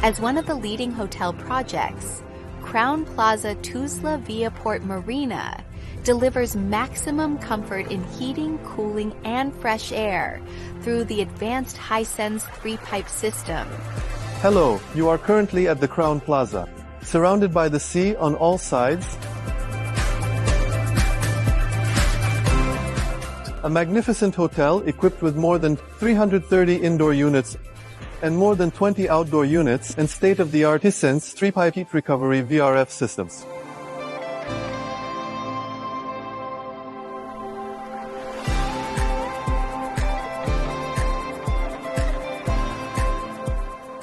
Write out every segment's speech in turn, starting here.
As one of the leading hotel projects, Crowne Plaza Tuzla Viaport Marina delivers maximum comfort in heating, cooling, and fresh air through the advanced Hisense 3-pipe system. Hello, you are currently at the Crowne Plaza, surrounded by the sea on all sides. A magnificent hotel equipped with more than 330 indoor units and more than 20 outdoor units and state-of-the-art Hisense 3-pipe Heat Recovery VRF Systems.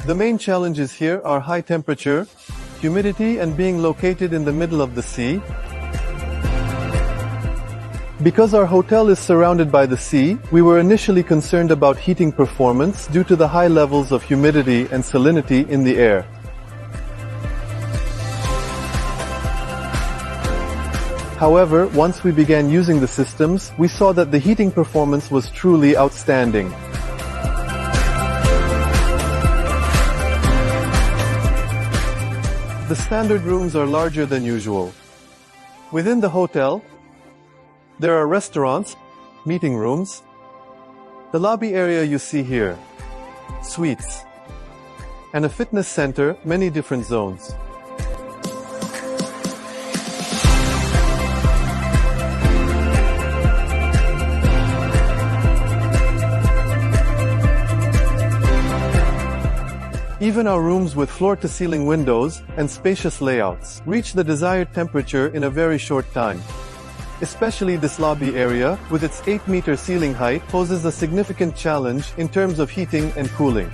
The main challenges here are high temperature, humidity, and being located in the middle of the sea. Because our hotel is surrounded by the sea, we were initially concerned about heating performance due to the high levels of humidity and salinity in the air. However, once we began using the systems, we saw that the heating performance was truly outstanding. The standard rooms are larger than usual. Within the hotel, there are restaurants, meeting rooms, the lobby area you see here, suites, and a fitness center, many different zones. Even our rooms with floor-to-ceiling windows and spacious layouts reach the desired temperature in a very short time. Especially this lobby area, with its 8-meter ceiling height, poses a significant challenge in terms of heating and cooling.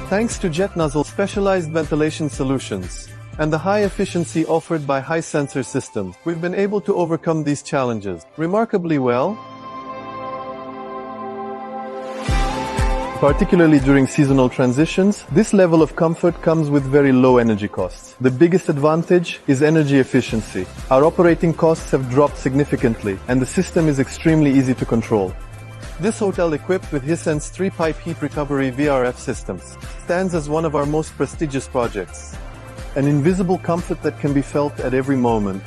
Thanks to jet nozzle specialized ventilation solutions and the high efficiency offered by Hisense systems, we've been able to overcome these challenges remarkably well. Particularly during seasonal transitions, this level of comfort comes with very low energy costs. The biggest advantage is energy efficiency. Our operating costs have dropped significantly, and the system is extremely easy to control. This hotel, equipped with Hisense 3-pipe Heat Recovery VRF Systems, stands as one of our most prestigious projects. An invisible comfort that can be felt at every moment.